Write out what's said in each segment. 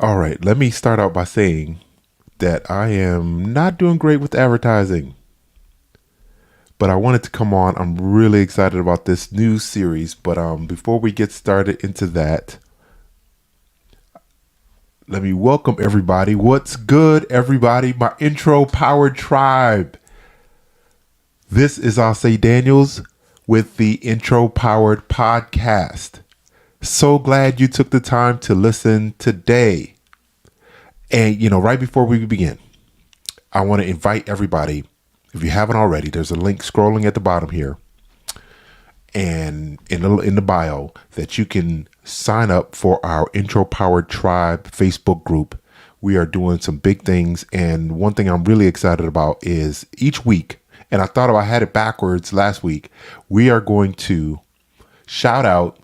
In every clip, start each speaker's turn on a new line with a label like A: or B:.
A: All right, let me start out by saying that I am not doing great with advertising, but I wanted to come on. I'm really excited about this new series, but before we get started into that, let me welcome everybody. What's good, everybody? My intro powered tribe. This is Ase Daniels with the Intro Powered Podcast. So glad you took the time to listen today. And, right before we begin, I want to invite everybody, if you haven't already, there's a link scrolling at the bottom here and in the bio that you can sign up for our Intro Powered Tribe Facebook group. We are doing some big things. And one thing I'm really excited about is each week, and I thought I had it backwards last week, we are going to shout out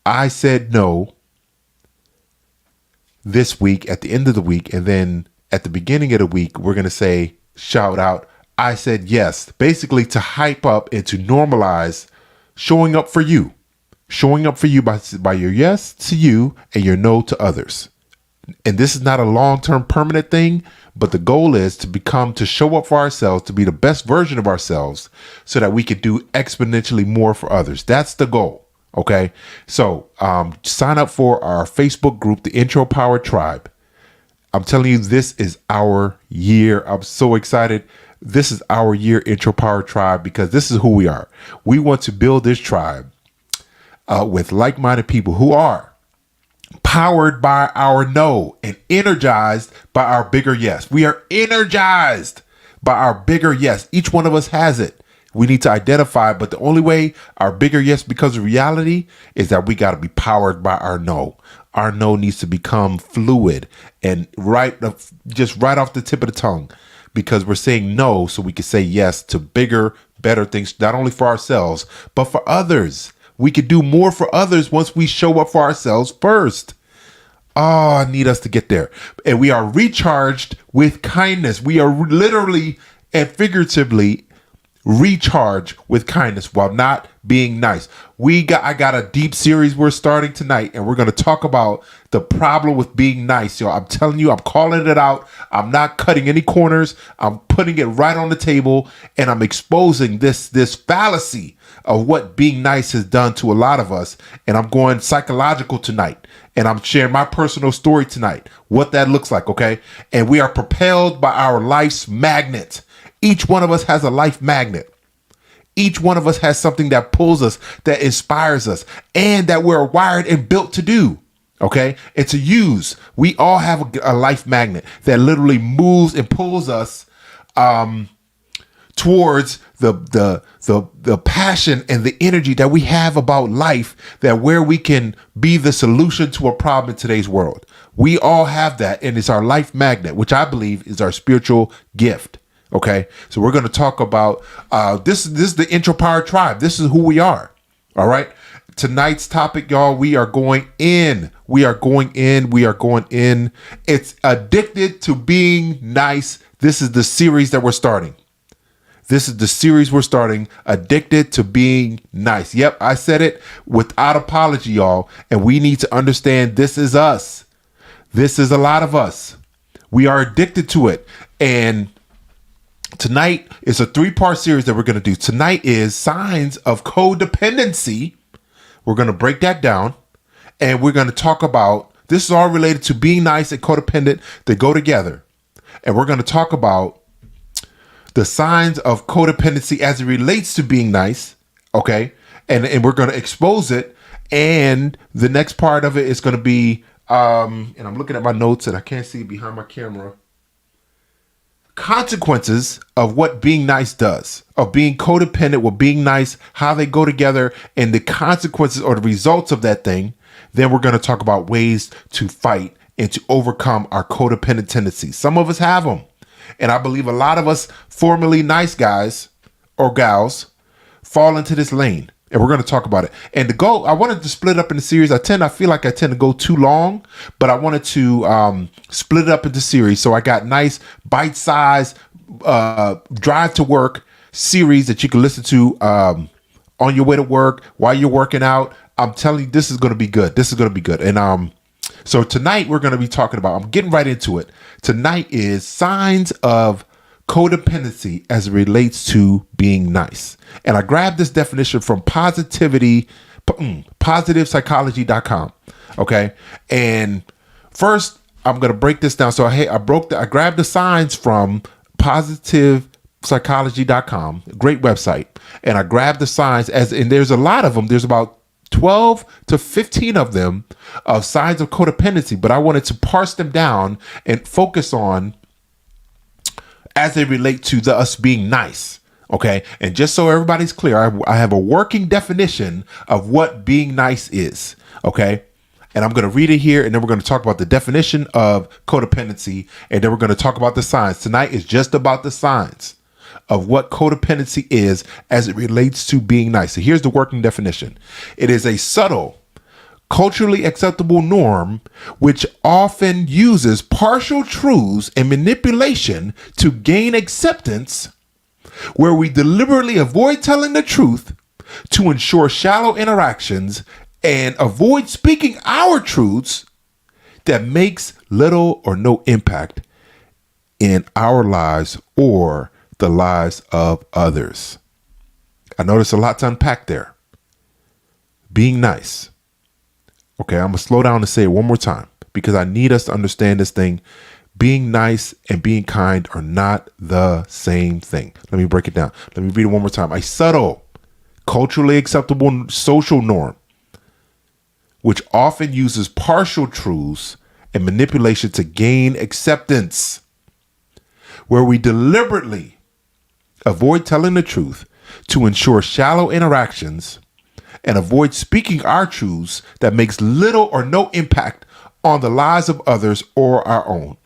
A: I Said No this week at the end of the week, and then at the beginning of the week we're going to say shout out I said yes, basically to hype up and to normalize showing up for you by your yes to you and your no to others. And this is not a long-term permanent thing, but the goal is to show up for ourselves, to be the best version of ourselves so that we can do exponentially more for others. That's the goal. Okay, so sign up for our Facebook group, the Intro Powered Tribe. I'm telling you, this is our year. I'm so excited. This is our year, Intro Powered Tribe, because this is who we are. We want to build this tribe with like-minded people who are powered by our no and energized by our bigger yes. We are energized by our bigger yes. Each one of us has it. We need to identify, but the only way our bigger yes becomes a reality is that we got to be powered by our no. Our no needs to become fluid and just right off the tip of the tongue, because we're saying no so we can say yes to bigger, better things, not only for ourselves, but for others. We could do more for others once we show up for ourselves first. Oh, I need us to get there. And we are recharged with kindness. We are literally and figuratively recharge with kindness while not being nice. I got a deep series we're starting tonight, and we're going to talk about the problem with being nice. Yo, I'm telling you, I'm calling it out. I'm not cutting any corners. I'm putting it right on the table, and I'm exposing this fallacy of what being nice has done to a lot of us. And I'm going psychological tonight, and I'm sharing my personal story tonight, what that looks like. Okay. And we are propelled by our life's magnet. Each one of us has a life magnet. Each one of us has something that pulls us, that inspires us, and that we're wired and built to do. Okay. And to use. We all have a life magnet that literally moves and pulls us towards the passion and the energy that we have about life, that where we can be the solution to a problem in today's world. We all have that, and it's our life magnet, which I believe is our spiritual gift. Okay, so we're going to talk about this is the Intro Powered Tribe. This is who we are. All right. Tonight's topic, y'all, we are going in. It's Addicted to Being Nice. This is the series that we're starting. Addicted to Being Nice. Yep, I said it without apology, y'all. And we need to understand this is us. This is a lot of us. We are addicted to it. And tonight is a 3-part series that we're going to do. Tonight is Signs of Codependency. We're going to break that down, and we're going to talk about, this is all related to being nice and codependent. They go together. And we're going to talk about the signs of codependency as it relates to being nice. Okay. And we're going to expose it. And the next part of it is going to be, and I'm looking at my notes and I can't see behind my camera, consequences of what being nice does, of being codependent with being nice, how they go together, and the consequences or the results of that thing. Then we're going to talk about ways to fight and to overcome our codependent tendencies. Some of us have them, and I believe a lot of us formerly nice guys or gals fall into this lane. And we're going to talk about it. And the goal, I wanted to split up in the series. I feel like I tend to go too long, but I wanted to split it up into series. So I got nice bite-sized drive to work series that you can listen to on your way to work, while you're working out. I'm telling you, this is going to be good. And So tonight we're going to be talking about, I'm getting right into it. Tonight is signs of codependency as it relates to being nice. And I grabbed this definition from positivepsychology.com. Okay. And first I'm going to break this down. So I grabbed the signs from positivepsychology.com, great website. And I grabbed the signs and there's a lot of them. There's about 12 to 15 of them of signs of codependency, but I wanted to parse them down and focus on as they relate to us being nice. Okay. And just so everybody's clear, I have a working definition of what being nice is. Okay. And I'm going to read it here, and then we're going to talk about the definition of codependency, and then we're going to talk about the signs. Tonight is just about the signs of what codependency is as it relates to being nice. So here's the working definition. It is a subtle, culturally acceptable norm which often uses partial truths and manipulation to gain acceptance, where we deliberately avoid telling the truth to ensure shallow interactions and avoid speaking our truths that makes little or no impact in our lives or the lives of others. I know there's a lot to unpack there. Being nice. Okay, I'm going to slow down and say it one more time because I need us to understand this thing. Being nice and being kind are not the same thing. Let me break it down. Let me read it one more time. A subtle, culturally acceptable social norm, which often uses partial truths and manipulation to gain acceptance, where we deliberately avoid telling the truth to ensure shallow interactions and avoid speaking our truths that makes little or no impact on the lives of others or our own.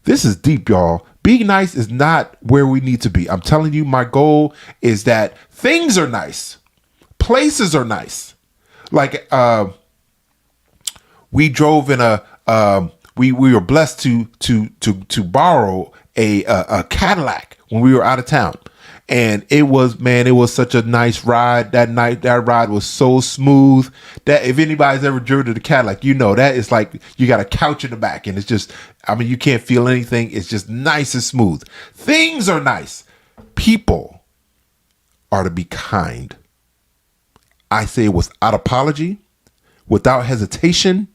A: This is deep, y'all. Being nice is not where we need to be. I'm telling you, my goal is that things are nice. Places are nice. Like we drove in we were blessed to borrow a Cadillac when we were out of town. And it was such a nice ride that night. That ride was so smooth that if anybody's ever driven the Cadillac, you know that it's like you got a couch in the back and it's just, you can't feel anything. It's just nice and smooth. Things are nice. People are to be kind. I say it without apology, without hesitation,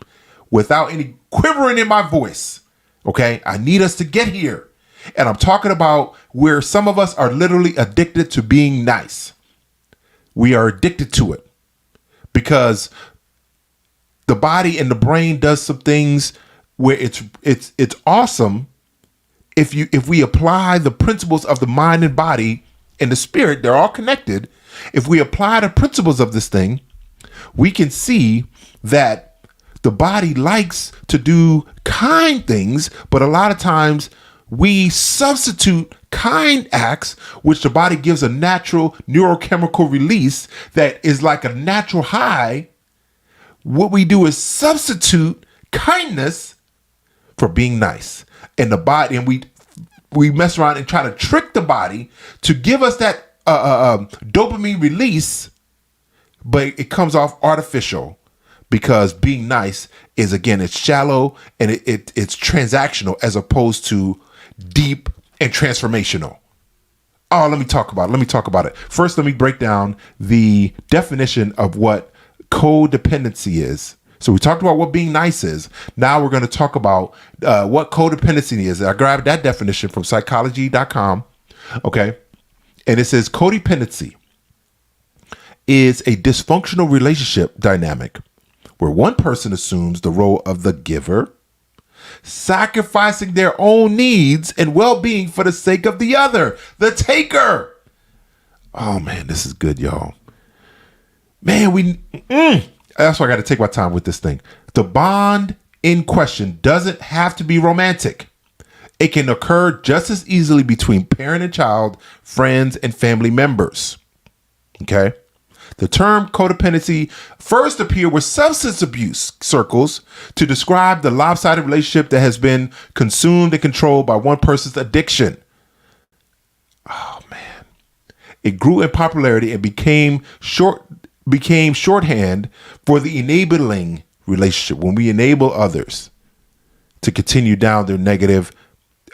A: without any quivering in my voice. Okay. I need us to get here. And I'm talking about where some of us are literally addicted to being nice. We are addicted to it because the body and the brain does some things where it's awesome if we apply the principles of the mind and body and the spirit. They're all connected. If we apply the principles of this thing, we can see that the body likes to do kind things, but a lot of times we substitute kind acts, which the body gives a natural neurochemical release that is like a natural high. What we do is substitute kindness for being nice. And the body, and we mess around and try to trick the body to give us that dopamine release, but it comes off artificial because being nice is, again, it's shallow and it's transactional as opposed to deep and transformational. Oh, let me talk about it. First, let me break down the definition of what codependency is. So we talked about what being nice is. Now we're going to talk about what codependency is. I grabbed that definition from psychology.com. Okay. And it says codependency is a dysfunctional relationship dynamic where one person assumes the role of the giver, sacrificing their own needs and well-being for the sake of the other, the taker. Oh man, this is good, y'all. Man, that's why I got to take my time with this thing. The bond in question doesn't have to be romantic. It can occur just as easily between parent and child, friends and family members. Okay. The term codependency first appeared with substance abuse circles to describe the lopsided relationship that has been consumed and controlled by one person's addiction. Oh man. It grew in popularity and became shorthand for the enabling relationship, when we enable others to continue down their negative,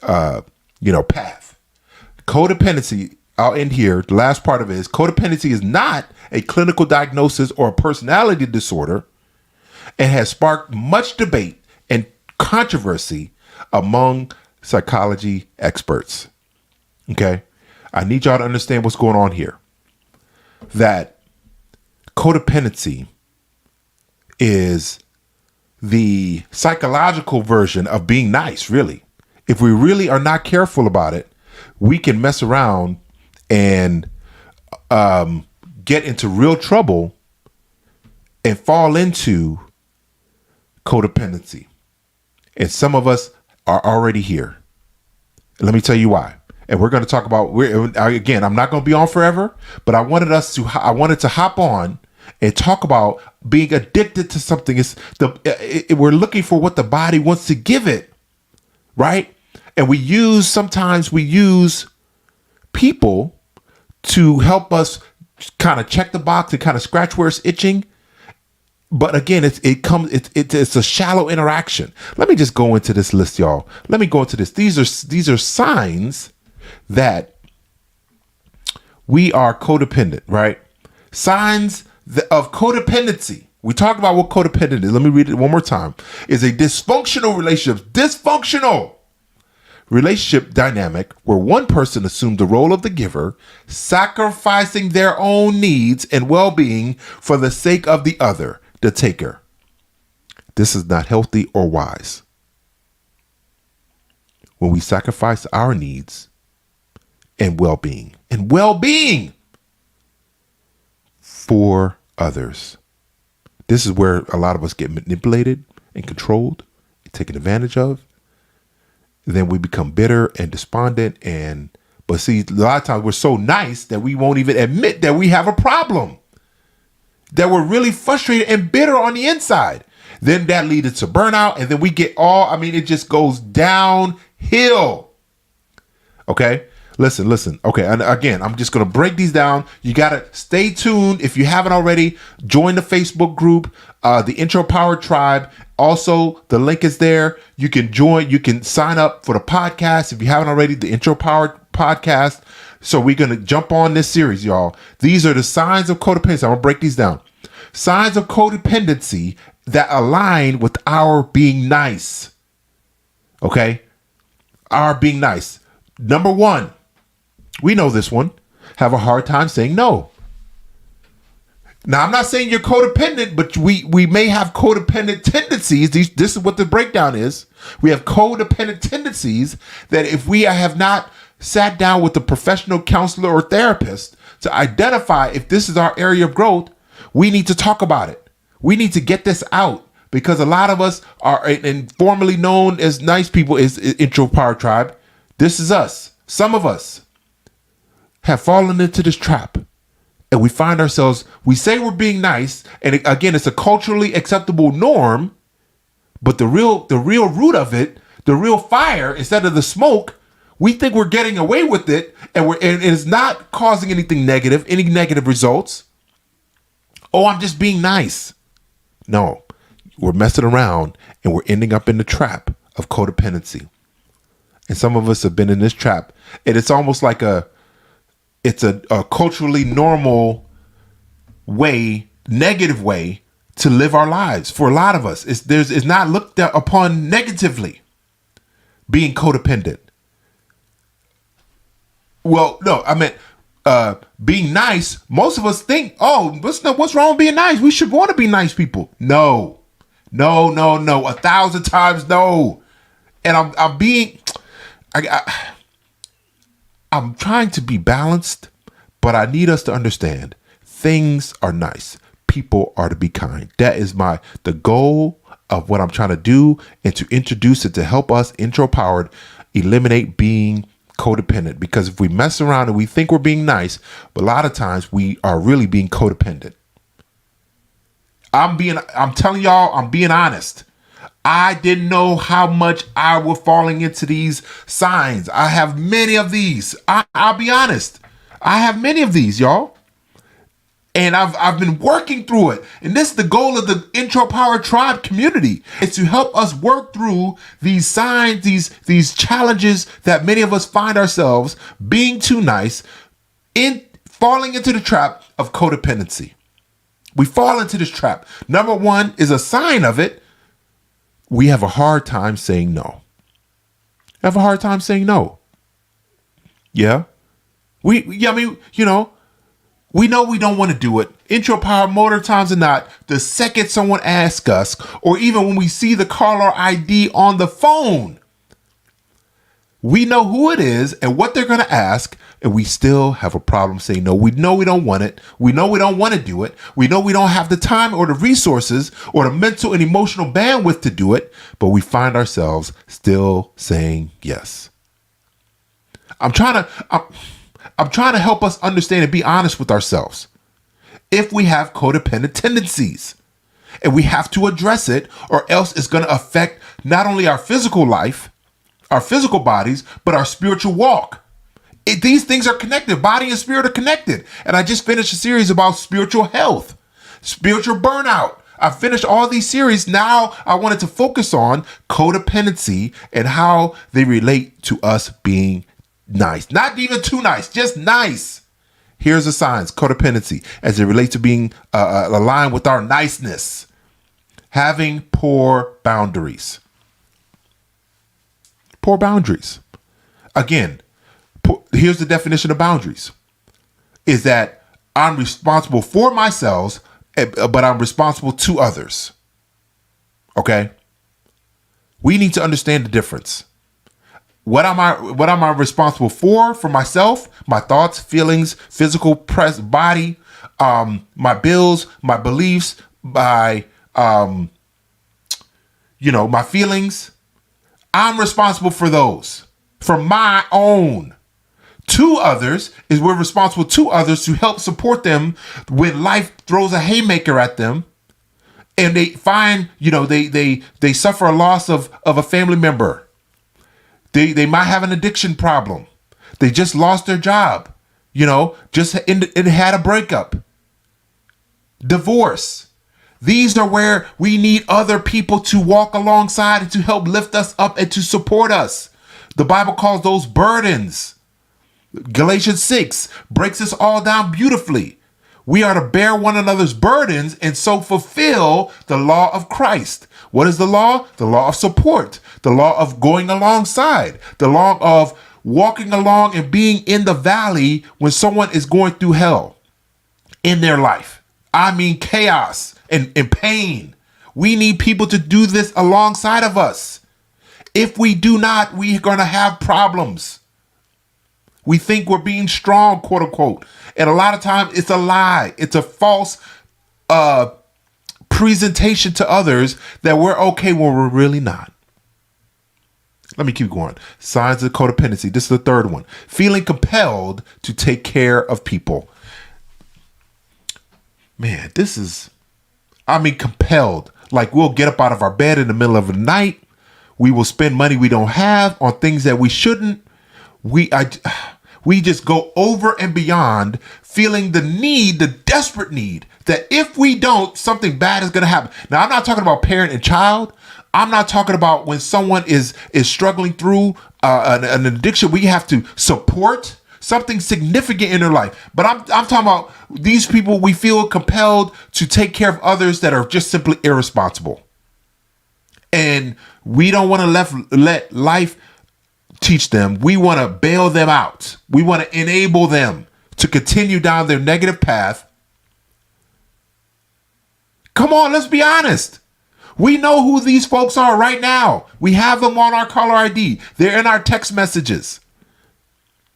A: path. Codependency, I'll end here. The last part of it is codependency is not a clinical diagnosis or a personality disorder and has sparked much debate and controversy among psychology experts. Okay? I need y'all to understand what's going on here. That codependency is the psychological version of being nice, really. If we really are not careful about it, we can mess around and get into real trouble and fall into codependency. And some of us are already here. Let me tell you why. And we're going to talk about, again, I'm not going to be on forever, but I wanted to hop on and talk about being addicted to something. We're looking for what the body wants to give it, right? And sometimes we use people to help us kind of check the box and kind of scratch where it's itching. But again, it's a shallow interaction. Let me just go into this list, y'all. Let me go into this. These are signs that we are codependent, right? Signs of codependency. We talked about what codependent is. Let me read it one more time. Is a dysfunctional relationship. Dysfunctional relationship dynamic where one person assumes the role of the giver, sacrificing their own needs and well-being for the sake of the other, the taker. This is not healthy or wise. When we sacrifice our needs and well-being for others. This is where a lot of us get manipulated and controlled, taken advantage of. Then we become bitter and despondent. But see, a lot of times we're so nice that we won't even admit that we have a problem, that we're really frustrated and bitter on the inside. Then that leads to burnout. And then we get it just goes downhill. Okay. Listen. Okay. And again, I'm just going to break these down. You got to stay tuned. If you haven't already, join the Facebook group, the Intro Power Tribe. Also, the link is there. You can join. You can sign up for the podcast. If you haven't already, the Intro Power podcast. So we're going to jump on this series, y'all. These are the signs of codependency. I'm going to break these down. Signs of codependency that align with our being nice. Okay. Our being nice. Number one. We know this one. Have a hard time saying no. Now, I'm not saying you're codependent, but we may have codependent tendencies. This is what the breakdown is. We have codependent tendencies that if we have not sat down with a professional counselor or therapist to identify if this is our area of growth, we need to talk about it. We need to get this out because a lot of us are, and formerly known as nice people, is Intro Power Tribe. This is us. Some of us have fallen into this trap and we find ourselves, we say we're being nice. And again, it's a culturally acceptable norm, but the real root of it, the real fire, instead of the smoke, we think we're getting away with it and it's not causing anything negative, any negative results. Oh, I'm just being nice. No, we're messing around and we're ending up in the trap of codependency. And some of us have been in this trap and it's almost like it's a culturally normal way, negative way to live our lives. For a lot of us, it's not looked upon negatively, being codependent. Well, no, I meant being nice. Most of us think, what's wrong with being nice? We should want to be nice people. No, 1,000 times no. And I'm trying to be balanced, but I need us to understand things are nice. People are to be kind. That is the goal of what I'm trying to do, and to introduce it to help us intro powered eliminate being codependent. Because if we mess around and we think we're being nice, but a lot of times we are really being codependent. I'm telling y'all, I'm being honest. I didn't know how much I was falling into these signs. I have many of these. I'll be honest. I have many of these, y'all. And I've been working through it. And this is the goal of the Intro Power Tribe community, is to help us work through these signs, these challenges that many of us find ourselves being too nice, in falling into the trap of codependency. We fall into this trap. Number one is a sign of it. We have a hard time saying no. Have a hard time saying no. Yeah. We know we don't want to do it. Intro power more times than not, the second someone asks us, or even when we see the caller ID on the phone, we know who it is and what they're going to ask, and we still have a problem saying no. We know we don't want it. We know we don't want to do it. We know we don't have the time or the resources or the mental and emotional bandwidth to do it, but we find ourselves still saying yes. I'm trying to help us understand and be honest with ourselves. If we have codependent tendencies, and we have to address it, or else it's going to affect not only our physical life, our physical bodies, but our spiritual walk. These things are connected. Body and spirit are connected. And I just finished a series about spiritual health, spiritual burnout. I finished all these series. Now I wanted to focus on codependency and how they relate to us being nice. Not even too nice, just nice. Here's the signs: codependency as it relates to being aligned with our niceness. Having poor boundaries. Poor boundaries. Again, here's the definition of boundaries. Is that I'm responsible for myself, but I'm responsible to others. Okay? We need to understand the difference. What am I responsible for myself, my thoughts, feelings, physical body, my bills, my beliefs, my my feelings. I'm responsible for those, for my own. To others is we're responsible to others to help support them when life throws a haymaker at them, and they find they suffer a loss of a family member. They might have an addiction problem. They just lost their job, just had a breakup, divorce. These are where we need other people to walk alongside and to help lift us up and to support us. The Bible calls those burdens. Galatians 6 breaks us all down beautifully. We are to bear one another's burdens and so fulfill the law of Christ. What is the law? The law of support, the law of going alongside, the law of walking along and being in the valley when someone is going through hell in their life. I mean chaos and pain. We need people to do this alongside of us. If we do not, we're going to have problems. We think we're being strong, quote unquote. And a lot of times it's a lie. It's a false presentation to others that we're okay when we're really not. Let me keep going. Signs of codependency. This is the third one. Feeling compelled to take care of people. Man, compelled. Like we'll get up out of our bed in the middle of the night. We will spend money we don't have on things that we shouldn't. We just go over and beyond, feeling the desperate need that if we don't, something bad is going to happen. Now, I'm not talking about parent and child. I'm not talking about when someone is struggling through an addiction. We have to support something significant in their life. But I'm talking about these people. We feel compelled to take care of others that are just simply irresponsible, and we don't want to let life teach them. We want to bail them out. We want to enable them to continue down their negative path. Come on, let's be honest. We know who these folks are right now. We have them on our caller ID. They're in our text messages.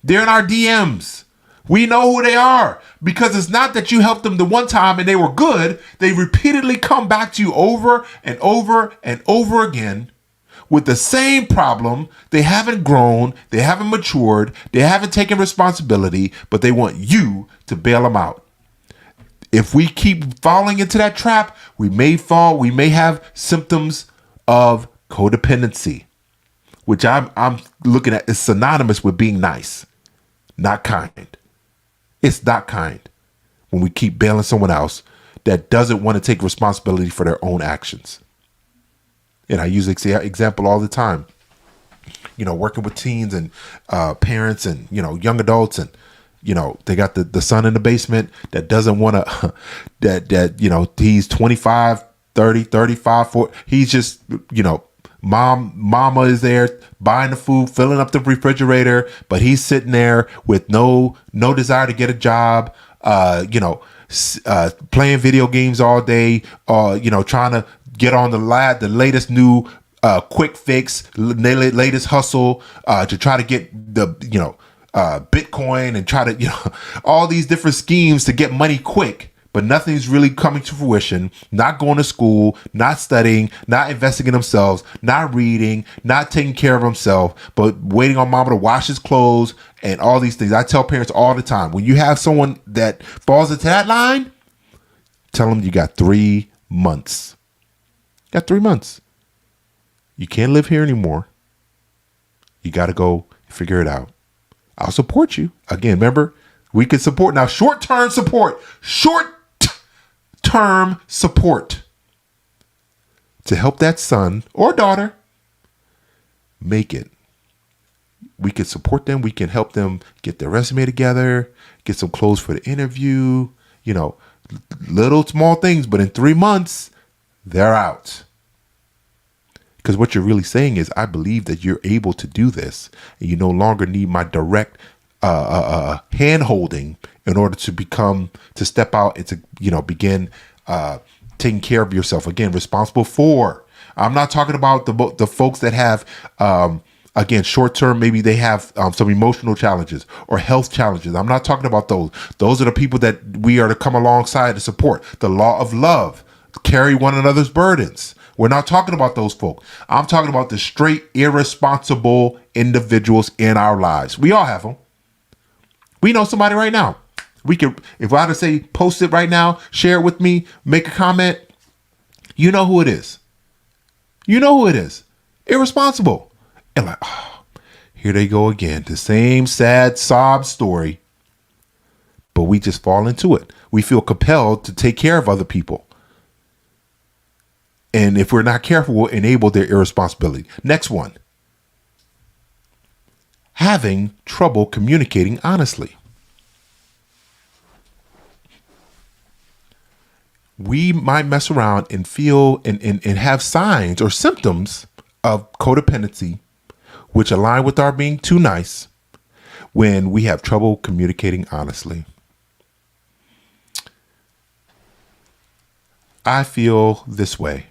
A: They're in our DMs. We know who they are, because it's not that you helped them the one time and they were good. They repeatedly come back to you over and over and over again with the same problem. They haven't grown, they haven't matured, they haven't taken responsibility, but they want you to bail them out. If we keep falling into that trap, we may have symptoms of codependency, which I'm looking at is synonymous with being nice, not kind. It's not kind. when we keep bailing someone else that doesn't want to take responsibility for their own actions. And I use this example all the time. Working with teens and parents and, young adults, and, they got the son in the basement that doesn't want to, he's 25, 30, 35, 40. He's just, mama is there buying the food, filling up the refrigerator, but he's sitting there with no desire to get a job, playing video games all day, trying to get on the latest new quick fix, latest hustle to try to get the Bitcoin and try to all these different schemes to get money quick, but nothing's really coming to fruition. Not going to school, not studying, not investing in themselves, not reading, not taking care of himself, but waiting on mama to wash his clothes and all these things. I tell parents all the time, when you have someone that falls into that line, tell them you got 3 months. You got 3 months. You can't live here anymore. You got to go figure it out. I'll support you. Again, remember, we can support. Now, short-term support to help that son or daughter make it. We can support them. We can help them get their resume together, get some clothes for the interview, little small things. But in 3 months, they're out. Because what you're really saying is, I believe that you're able to do this, and you no longer need my direct hand holding in order to step out and to, begin taking care of yourself. Again, responsible for. I'm not talking about the folks that have, again, short term, maybe they have some emotional challenges or health challenges. I'm not talking about those. Those are the people that we are to come alongside to support. The law of love, carry one another's burdens. We're not talking about those folk. I'm talking about the straight, irresponsible individuals in our lives. We all have them. We know somebody right now. We can, if I had to say, post it right now, share it with me, make a comment. You know who it is. You know who it is. Irresponsible. And like, here they go again. The same sad sob story. But we just fall into it. We feel compelled to take care of other people. And if we're not careful, we'll enable their irresponsibility. Next one. Having trouble communicating honestly. We might mess around and feel and have signs or symptoms of codependency, which align with our being too nice, when we have trouble communicating honestly. I feel this way.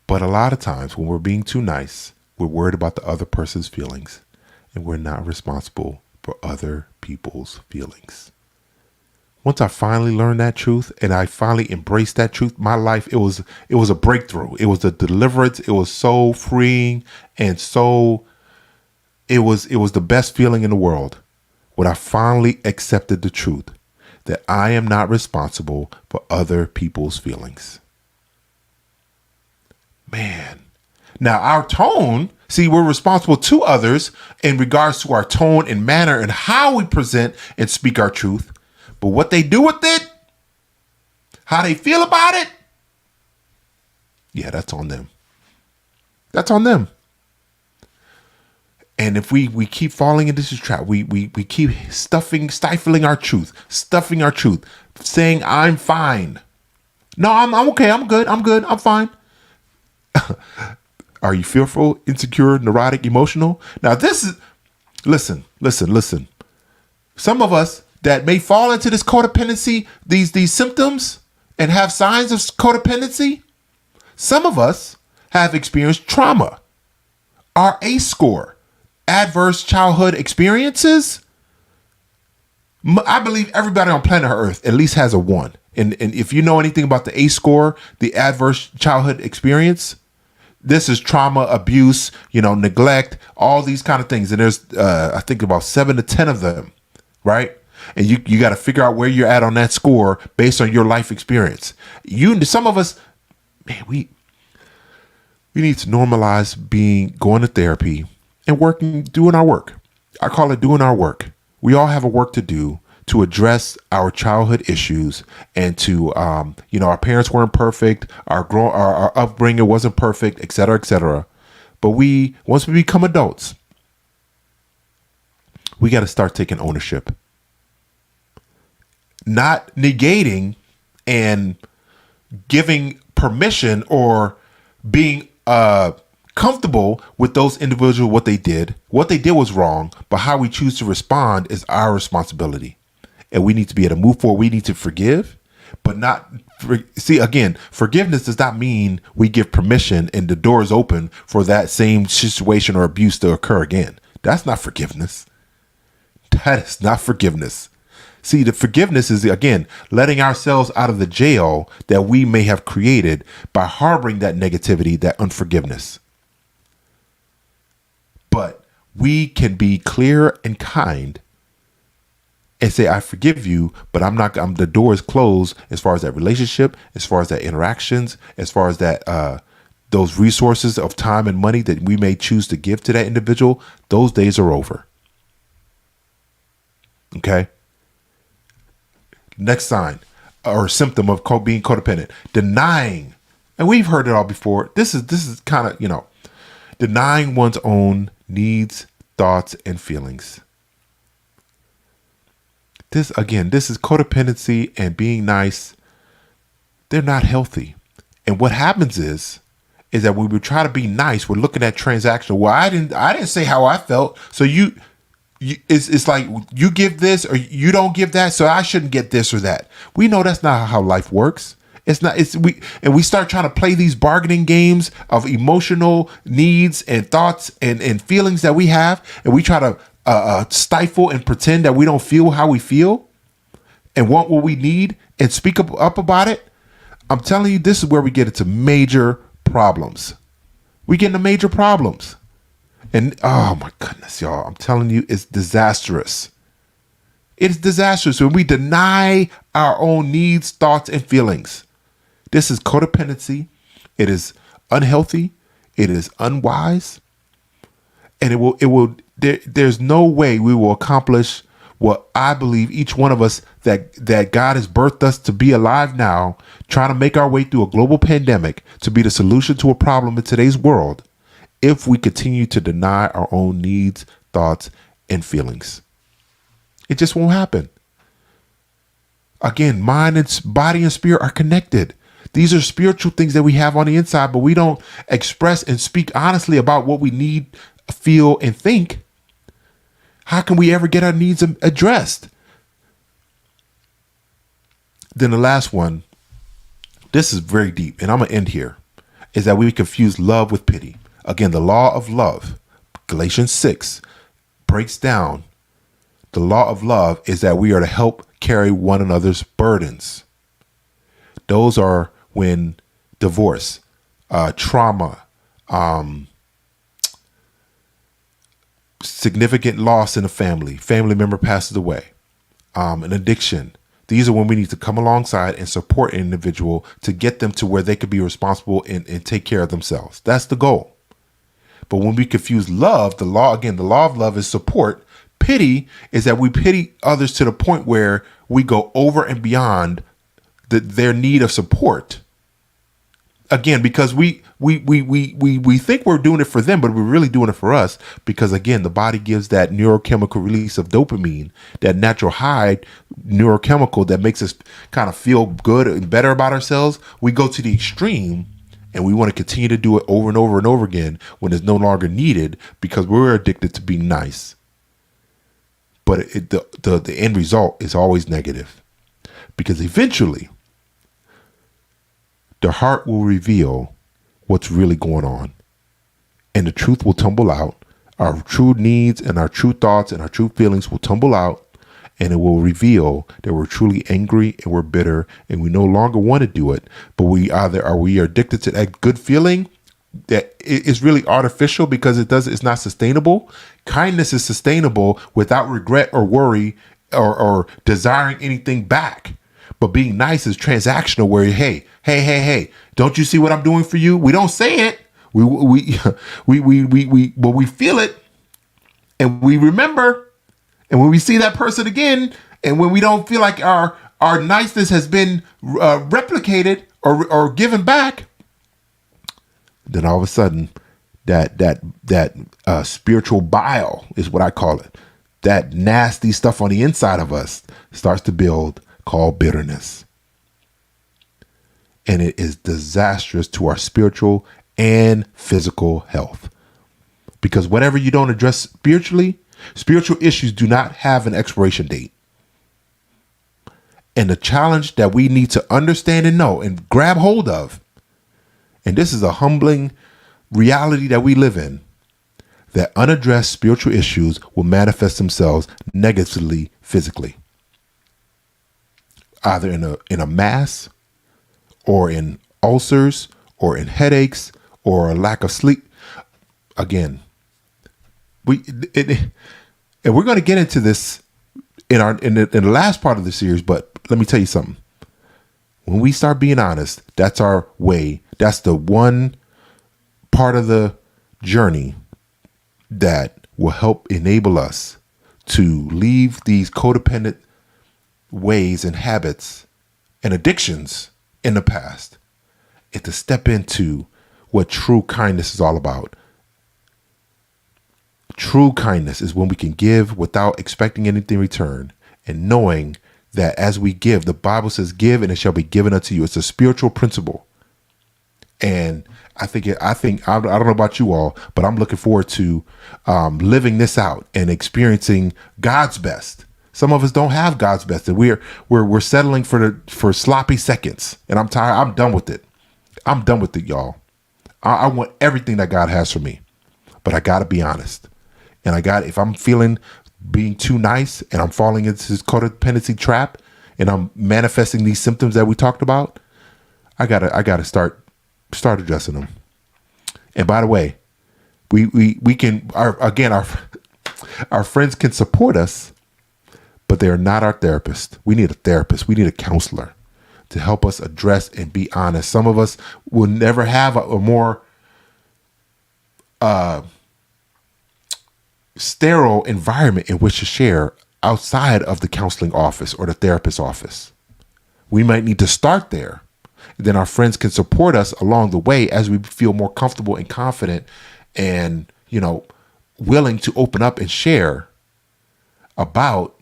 A: But a lot of times when we're being too nice, we're worried about the other person's feelings, and we're not responsible for other people's feelings. Once I finally learned that truth and I finally embraced that truth, my life, it was a breakthrough. It was a deliverance. It was so freeing, and it was the best feeling in the world when I finally accepted the truth that I am not responsible for other people's feelings. Man. Now our tone, see, we're responsible to others in regards to our tone and manner and how we present and speak our truth. But what they do with it, how they feel about it, yeah, that's on them. That's on them. And if we keep falling into this trap, we keep stifling our truth, saying I'm fine. No, I'm okay. I'm good. I'm fine. Are you fearful, insecure, neurotic, emotional? Now this is, listen. Some of us that may fall into this codependency, these symptoms, and have signs of codependency, some of us have experienced trauma, our ACE score, adverse childhood experiences. I believe everybody on planet Earth at least has a 1. And if you know anything about the ACE score, the adverse childhood experience, this is trauma, abuse, neglect, all these kind of things. And there's, I think, about 7 to 10 of them, right? And you got to figure out where you're at on that score based on your life experience. Some of us, man, we need to normalize going to therapy and doing our work. I call it doing our work. We all have a work to do to address our childhood issues and to, our parents weren't perfect. Our upbringing wasn't perfect, et cetera, et cetera. But once we become adults, we got to start taking ownership, not negating and giving permission or being comfortable with those individuals. What they did was wrong, but how we choose to respond is our responsibility, and we need to be able to move forward. We need to forgive, but not see, again, forgiveness does not mean we give permission and the door is open for that same situation or abuse to occur again. That's not forgiveness. That is not forgiveness. See, the forgiveness is, again, letting ourselves out of the jail that we may have created by harboring that negativity, that unforgiveness. But we can be clear and kind and say, I forgive you, but the door is closed as far as that relationship, as far as that interactions, as far as that, those resources of time and money that we may choose to give to that individual. Those days are over. Okay. Next sign or symptom of being codependent, denying. And we've heard it all before. This is kind of, denying one's own needs, thoughts, and feelings. This is codependency and being nice. They're not healthy. And what happens is that when we try to be nice, we're looking at transactional. Well, I didn't say how I felt. So it's like you give this or you don't give that, so I shouldn't get this or that. We know that's not how life works. It's not. We start trying to play these bargaining games of emotional needs and thoughts and feelings that we have, and we try to stifle and pretend that we don't feel how we feel and want what we need and speak up about it. I'm telling you, this is where we get into major problems. We get into major problems. And oh my goodness, y'all, I'm telling you, it's disastrous. It's disastrous when we deny our own needs, thoughts, and feelings. This is codependency. It is unhealthy. It is unwise. And there's no way we will accomplish what I believe each one of us that God has birthed us to be alive now, trying to make our way through a global pandemic to be the solution to a problem in today's world, if we continue to deny our own needs, thoughts, and feelings. It just won't happen. Again, mind and body and spirit are connected. These are spiritual things that we have on the inside, but we don't express and speak honestly about what we need, feel, and think. How can we ever get our needs addressed? Then the last one, this is very deep, and I'm going to end here, is that we confuse love with pity. Again, the law of love, Galatians 6, breaks down the law of love is that we are to help carry one another's burdens. Those are when divorce, trauma, significant loss in a family member passes away, an addiction. These are when we need to come alongside and support an individual to get them to where they could be responsible and take care of themselves. That's the goal. But when we confuse love, the law of love is support. Pity is that we pity others to the point where we go over and beyond their need of support. Again, because we think we're doing it for them, but we're really doing it for us. Because again, the body gives that neurochemical release of dopamine, that natural high neurochemical that makes us kind of feel good and better about ourselves. We go to the extreme and we want to continue to do it over and over and over again when it's no longer needed because we're addicted to being nice. But the end result is always negative, because eventually the heart will reveal what's really going on, and the truth will tumble out. Our true needs and our true thoughts and our true feelings will tumble out, and it will reveal that we're truly angry and we're bitter and we no longer want to do it. But we are addicted to that good feeling that is really artificial because it's not sustainable. Kindness is sustainable without regret or worry or desiring anything back. But being nice is transactional, where hey, don't you see what I'm doing for you? We don't say it. We feel it, and we remember, And when we see that person again, and when we don't feel like our niceness has been replicated or given back, then all of a sudden that spiritual bile is what I call it. That nasty stuff on the inside of us starts to build, called bitterness. And it is disastrous to our spiritual and physical health. Because whatever you don't address spiritually, spiritual issues do not have an expiration date. And the challenge that we need to understand and know and grab hold of, and this is a humbling reality that we live in, that unaddressed spiritual issues will manifest themselves negatively physically, either in a mass, or in ulcers, or in headaches, or a lack of sleep. Again, and we're going to get into this in the last part of the series. But let me tell you something. When we start being honest, that's our way. That's the one part of the journey that will help enable us to leave these codependent ways and habits and addictions in the past, and to step into what true kindness is all about. True kindness is when we can give without expecting anything in return, and knowing that as we give, the Bible says, give and it shall be given unto you. It's a spiritual principle. And I don't know about you all, but I'm looking forward to living this out and experiencing God's best. Some of us don't have God's best, and we're settling for sloppy seconds. And I'm tired. I'm done with it. I'm done with it, y'all. I want everything that God has for me, but I got to be honest. And if I'm feeling being too nice and I'm falling into this codependency trap and I'm manifesting these symptoms that we talked about, I gotta start addressing them. And by the way, we can our friends can support us, but they are not our therapist. We need a therapist. We need a counselor to help us address and be honest. Some of us will never have a more sterile environment in which to share outside of the counseling office or the therapist's office. We might need to start there. Then our friends can support us along the way as we feel more comfortable and confident and, willing to open up and share about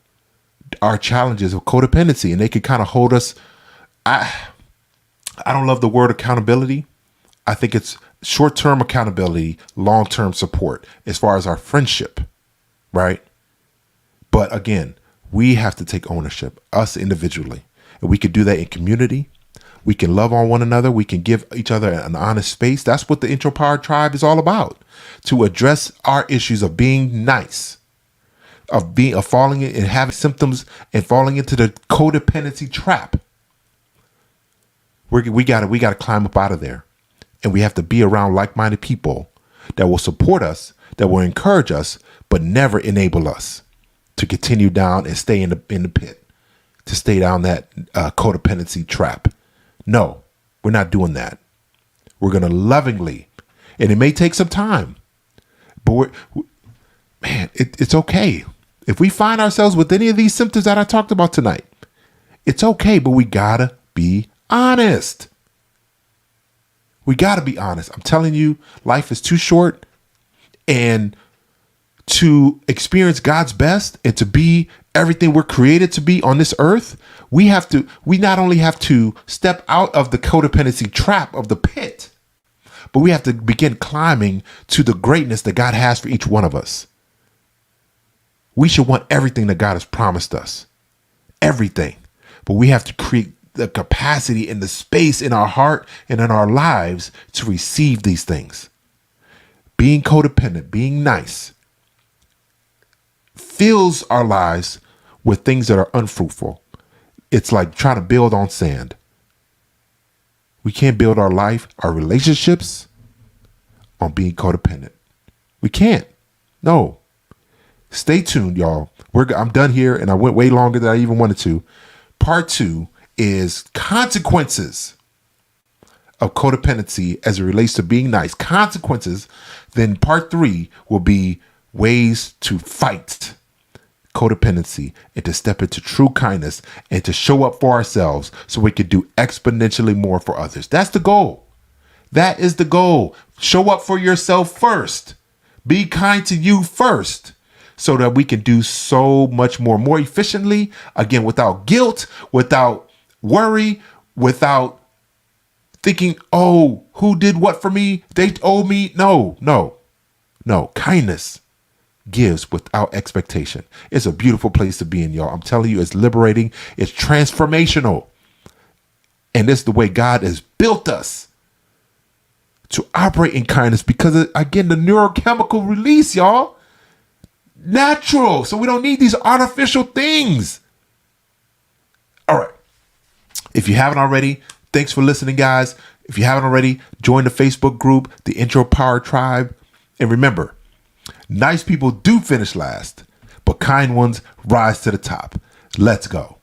A: our challenges of codependency. And they can kind of hold us. I don't love the word accountability. I think it's short-term accountability, long-term support as far as our friendship, right? But again, we have to take ownership, us individually. And we can do that in community. We can love on one another. We can give each other an honest space. That's what the Intro Powered Tribe is all about, to address our issues of being nice, of falling in and having symptoms and falling into the codependency trap. We got to climb up out of there. And we have to be around like-minded people that will support us, that will encourage us, but never enable us to continue down and stay in the pit, to stay down that codependency trap. No, we're not doing that. We're going to lovingly, and it may take some time, but it's okay. If we find ourselves with any of these symptoms that I talked about tonight, it's okay, but we gotta be honest. We got to be honest. I'm telling you, life is too short, and to experience God's best and to be everything we're created to be on this earth, we not only have to step out of the codependency trap of the pit, but we have to begin climbing to the greatness that God has for each one of us. We should want everything that God has promised us, everything, but we have to create the capacity and the space in our heart and in our lives to receive these things. Being codependent, being nice, fills our lives with things that are unfruitful. It's like trying to build on sand. We can't build our life, our relationships, on being codependent. We can't. No. Stay tuned, y'all. I'm done here, and I went way longer than I even wanted to. Part 2 is consequences of codependency as it relates to being nice. Consequences. Then part 3 will be ways to fight codependency and to step into true kindness and to show up for ourselves so we can do exponentially more for others. That's the goal. That is the goal. Show up for yourself first. Be kind to you first so that we can do so much more efficiently, again, without guilt, without worry, without thinking, oh, who did what for me? They owe me. No. Kindness gives without expectation. It's a beautiful place to be in, y'all. I'm telling you, it's liberating. It's transformational. And it's the way God has built us to operate in kindness because, again, the neurochemical release, y'all, natural. So we don't need these artificial things. All right. If you haven't already, thanks for listening, guys. If you haven't already, join the Facebook group, the Intro Power Tribe. And remember, nice people do finish last, but kind ones rise to the top. Let's go.